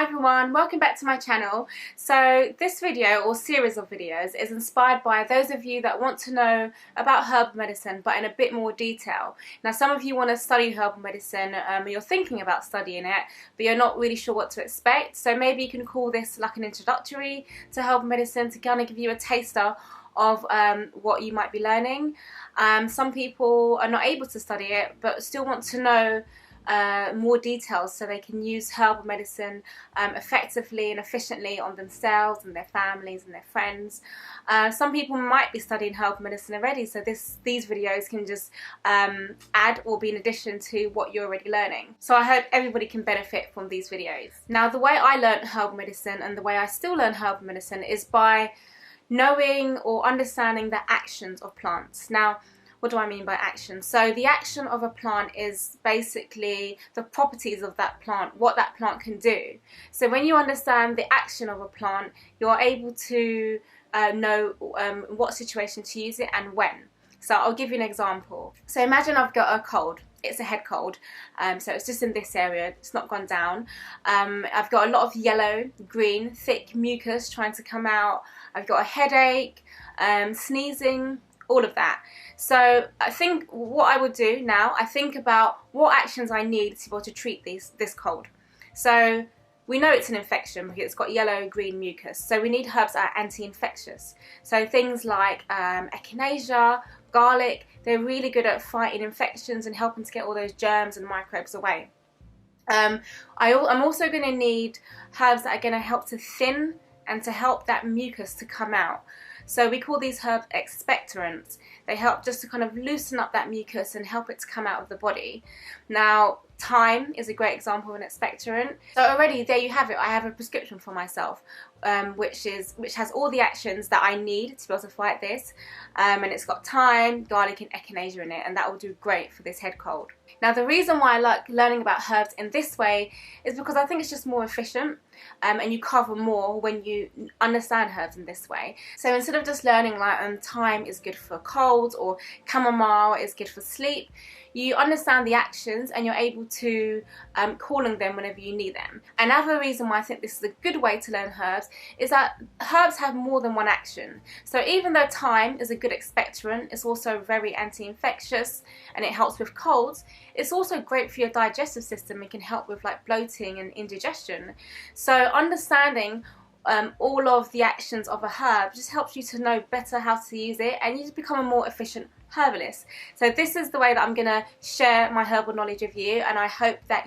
Hi everyone, welcome back to my channel. So this video or series of videos is inspired by those of you that want to know about herbal medicine but in a bit more detail. Now some of you want to study herbal medicine or you're thinking about studying it but you're not really sure what to expect, so maybe you can call this like an introductory to herbal medicine to kind of give you a taster of what you might be learning. Some people are not able to study it but still want to know more details so they can use herbal medicine effectively and efficiently on themselves and their families and their friends. Some people might be studying herbal medicine already, so these videos can just add or be in addition to what you're already learning. So I hope everybody can benefit from these videos. Now the way I learned herbal medicine and the way I still learn herbal medicine is by knowing or understanding the actions of plants. Now what do I mean by action? So the action of a plant is basically the properties of that plant, what that plant can do. So when you understand the action of a plant, you're able to know what situation to use it and when. So I'll give you an example. So imagine I've got a cold. It's a head cold, so it's just in this area, it's not gone down. I've got a lot of yellow, green, thick mucus trying to come out. I've got a headache, sneezing, all of that. So I think what I would do now, I think about what actions I need to be able to treat this cold. So we know it's an infection because it's got yellow, green mucus. So we need herbs that are anti-infectious. So things like echinacea, garlic, they're really good at fighting infections and helping to get all those germs and microbes away. I'm also going to need herbs that are going to help to thin and to help that mucus to come out. So we call these herbs expectorants. They help just to kind of loosen up that mucus and help it to come out of the body. Now thyme is a great example of an expectorant. So already there you have it, I have a prescription for myself which has all the actions that I need to be able to fight this, and it's got thyme, garlic and echinacea in it, and that will do great for this head cold. Now the reason why I like learning about herbs in this way is because I think it's just more efficient and you cover more when you understand herbs in this way. So instead of just learning like thyme is good for colds or chamomile is good for sleep, you understand the actions and you're able to call on them whenever you need them. Another reason why I think this is a good way to learn herbs is that herbs have more than one action. So even though thyme is a good expectorant, it's also very anti-infectious and it helps with colds, it's also great for your digestive system and can help with like bloating and indigestion. So understanding all of the actions of a herb just helps you to know better how to use it and you just become a more efficient herbalist. So this is the way that I'm going to share my herbal knowledge with you, and I hope that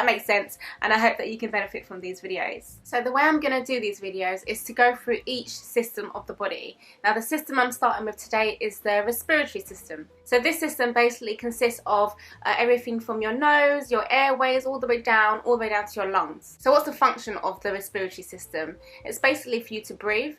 makes sense and I hope that you can benefit from these videos. So the way I'm going to do these videos is to go through each system of the body. Now the system I'm starting with today is the respiratory system. So this system basically consists of everything from your nose, your airways, all the way down to your lungs. So what's the function of the respiratory system? It's basically for you to breathe,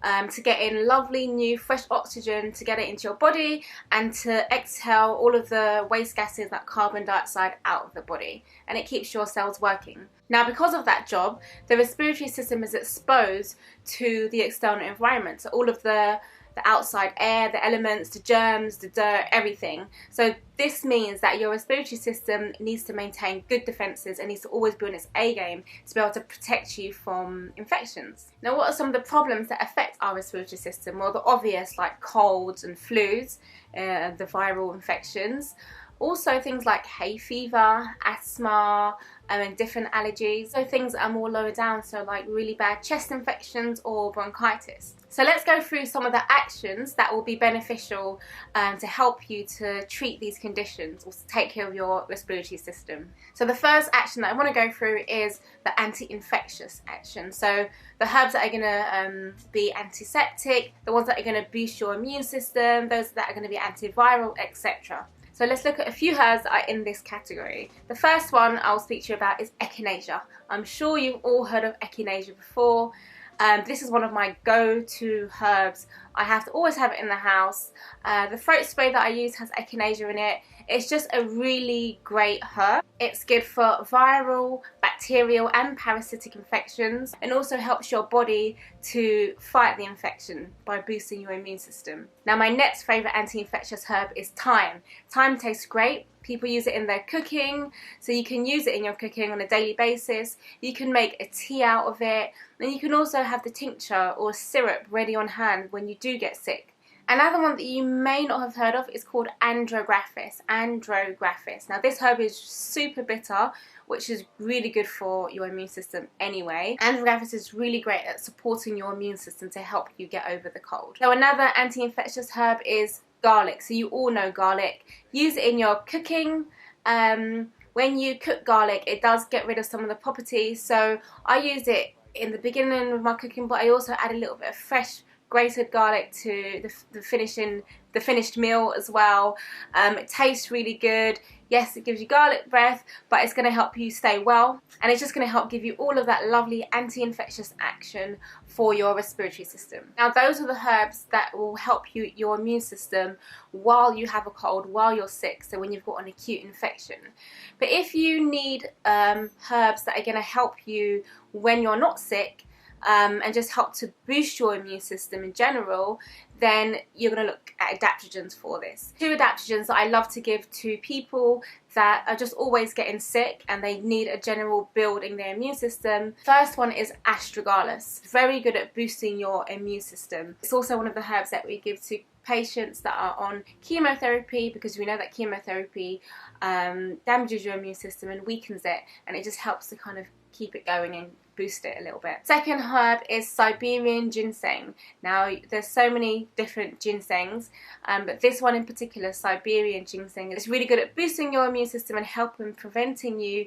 to get in lovely new fresh oxygen, to get it into your body and to exhale all of the waste gases like carbon dioxide out of the body, and it keeps your cells working. Now because of that job, the respiratory system is exposed to the external environment, so all of the outside air, the elements, the germs, the dirt, everything. So this means that your respiratory system needs to maintain good defences and needs to always be on its A game to be able to protect you from infections. Now what are some of the problems that affect our respiratory system? Well, the obvious like colds and flus, the viral infections. Also things like hay fever, asthma, and different allergies. So things that are more lower down, so like really bad chest infections or bronchitis. So let's go through some of the actions that will be beneficial to help you to treat these conditions or to take care of your respiratory system. So the first action that I want to go through is the anti-infectious action. So the herbs that are going to be antiseptic, the ones that are going to boost your immune system, those that are going to be antiviral, etc. So let's look at a few herbs that are in this category. The first one I'll speak to you about is echinacea. I'm sure you've all heard of echinacea before. This is one of my go-to herbs. I have to always have it in the house. The throat spray that I use has echinacea in it. It's just a really great herb. It's good for viral, bacterial and parasitic infections, and also helps your body to fight the infection by boosting your immune system. Now my next favourite anti-infectious herb is thyme. Thyme tastes great. People use it in their cooking, so you can use it in your cooking on a daily basis. You can make a tea out of it, and you can also have the tincture or syrup ready on hand when you do get sick. Another one that you may not have heard of is called Andrographis. Andrographis. Now this herb is super bitter, which is really good for your immune system anyway. Andrographis is really great at supporting your immune system to help you get over the cold. So another anti-infectious herb is garlic. So you all know garlic. Use it in your cooking. When you cook garlic, it does get rid of some of the properties. So I use it in the beginning of my cooking, but I also add a little bit of fresh grated garlic to the finished meal as well. It tastes really good. Yes, it gives you garlic breath, but it's going to help you stay well, and it's just going to help give you all of that lovely anti-infectious action for your respiratory system. Now those are the herbs that will help your immune system while you have a cold, while you're sick, so when you've got an acute infection. But if you need herbs that are going to help you when you're not sick, and just help to boost your immune system in general, then you're going to look at adaptogens for this. 2 adaptogens that I love to give to people that are just always getting sick and they need a general build in their immune system. First one is astragalus. Very good at boosting your immune system. It's also one of the herbs that we give to patients that are on chemotherapy, because we know that chemotherapy damages your immune system and weakens it, and it just helps to kind of keep it going and boost it a little bit. Second herb is Siberian ginseng. Now there's so many different ginsengs, but this one in particular, Siberian ginseng, is really good at boosting your immune system and helping preventing you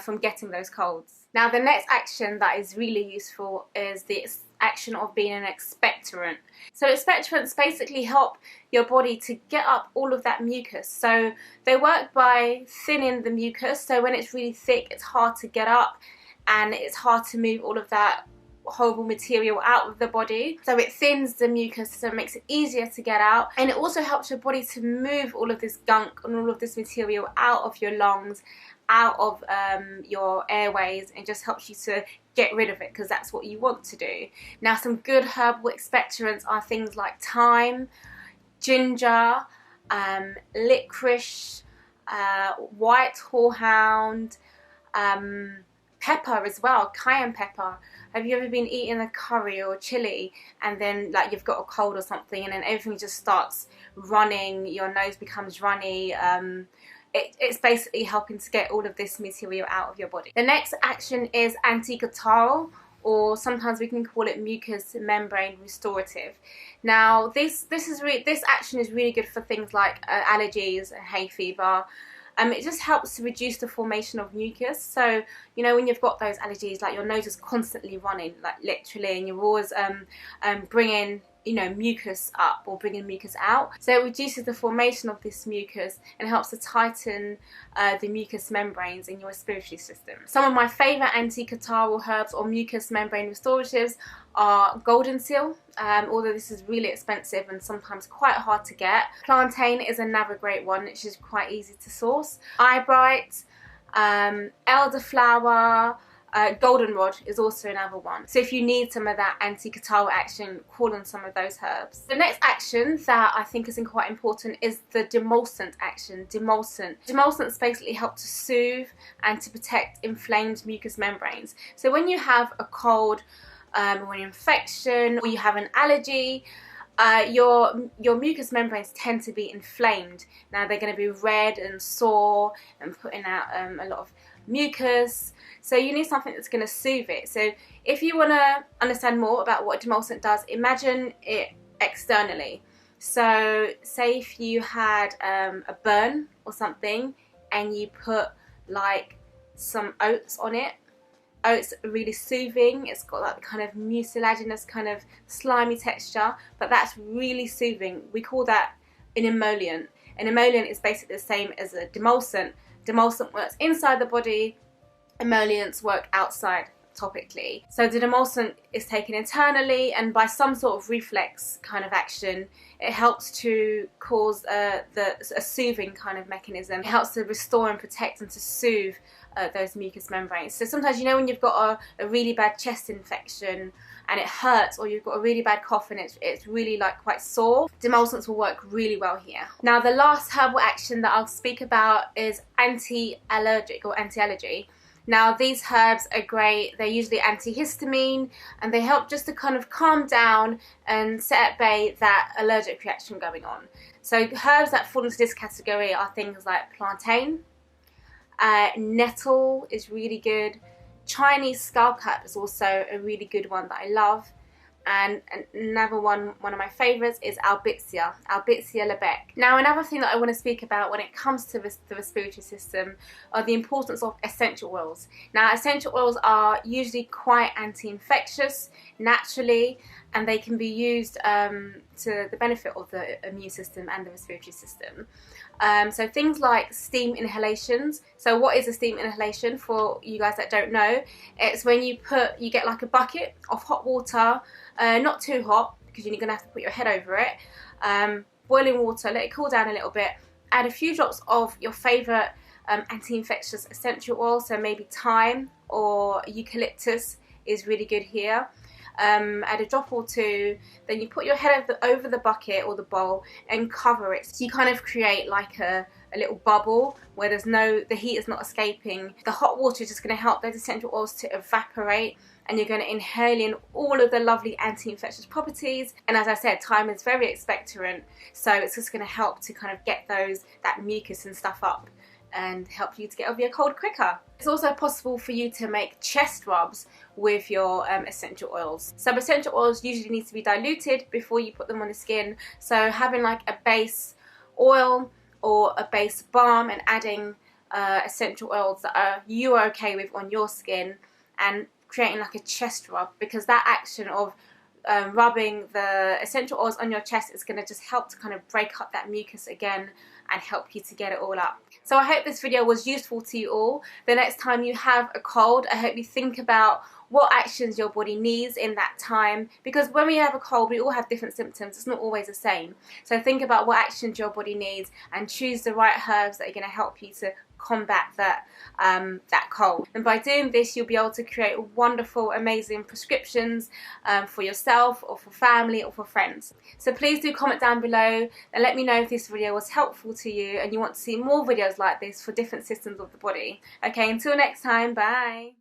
from getting those colds. Now the next action that is really useful is the action of being an expectorant. So expectorants basically help your body to get up all of that mucus. So they work by thinning the mucus, so when it's really thick it's hard to get up and it's hard to move all of that horrible material out of the body. So it thins the mucus, so it makes it easier to get out, and it also helps your body to move all of this gunk and all of this material out of your lungs, out of your airways, and just helps you to get rid of it, because that's what you want to do. Now some good herbal expectorants are things like thyme, ginger, licorice, white horehound, pepper as well, cayenne pepper. Have you ever been eating a curry or chili and then like you've got a cold or something and then everything just starts running, your nose becomes runny? It's basically helping to get all of this material out of your body. The next action is Anti-catarrhal, or sometimes we can call it mucous membrane restorative. Now this action is really good for things like allergies and hay fever. It just helps to reduce the formation of mucus. So, you know, when you've got those allergies, like your nose is constantly running, like literally, and you're always bringing, you know, mucus up or bringing mucus out. So it reduces the formation of this mucus and helps to tighten the mucous membranes in your respiratory system. Some of my favourite anti-catarrhal herbs or mucous membrane restoratives are golden seal, although this is really expensive and sometimes quite hard to get. Plantain is another great one, which is quite easy to source. Eyebright, elderflower, goldenrod is also another one. So if you need some of that anti-catarrhal action, call on some of those herbs. The next action that I think is quite important is the Demulcent action. Demulcents basically help to soothe and to protect inflamed mucous membranes. So when you have a cold, or an infection, or you have an allergy, your mucous membranes tend to be inflamed. Now they're going to be red and sore and putting out a lot of mucus, so you need something that's going to soothe it. So if you want to understand more about what Demulcent does, imagine it externally. So say if you had a burn or something and you put like some oats on it. Oats are really soothing. It's got that kind of mucilaginous kind of slimy texture, but that's really soothing. We call that an emollient. An emollient is basically the same as a demulcent. Demulcent works inside the body, emollients work outside topically. So the demulcent is taken internally, and by some sort of reflex kind of action, it helps to cause a soothing kind of mechanism. It helps to restore and protect and to soothe those mucous membranes. So sometimes, you know, when you've got a really bad chest infection and it hurts, or you've got a really bad cough and it's really like quite sore, Demulcents will work really well here. Now the last herbal action that I'll speak about is anti-allergic or anti-allergy. Now these herbs are great. They're usually antihistamine and they help just to kind of calm down and set at bay that allergic reaction going on. So herbs that fall into this category are things like plantain, nettle is really good, Chinese skullcap is also a really good one that I love, and another one of my favourites is Albizia Lebec. Now another thing that I want to speak about when it comes to the respiratory system are the importance of essential oils. Now essential oils are usually quite anti-infectious naturally, and they can be used to the benefit of the immune system and the respiratory system. So things like steam inhalations. So what is a steam inhalation, for you guys that don't know? It's when you get like a bucket of hot water, not too hot because you're going to have to put your head over it, boiling water, let it cool down a little bit, add a few drops of your favourite anti-infectious essential oil, so maybe thyme or eucalyptus is really good here. Add a drop or two, then you put your head over the bucket or the bowl and cover it. So you kind of create like a little bubble where the heat is not escaping. The hot water is just going to help those essential oils to evaporate, and you're going to inhale in all of the lovely anti-infectious properties. And as I said, thyme is very expectorant, so it's just going to help to kind of get that mucus and stuff up and help you to get over your cold quicker. It's also possible for you to make chest rubs with your essential oils. Some essential oils usually need to be diluted before you put them on the skin, so having like a base oil or a base balm and adding essential oils that you are okay with on your skin and creating like a chest rub, because that action of rubbing the essential oils on your chest is going to just help to kind of break up that mucus again and help you to get it all up. So I hope this video was useful to you all. The next time you have a cold, I hope you think about what actions your body needs in that time, because when we have a cold we all have different symptoms, it's not always the same. So think about what actions your body needs and choose the right herbs that are going to help you to combat that cold. And by doing this you'll be able to create wonderful, amazing prescriptions for yourself or for family or for friends. So please do comment down below and let me know if this video was helpful to you and you want to see more videos like this for different systems of the body. Okay, until next time, bye.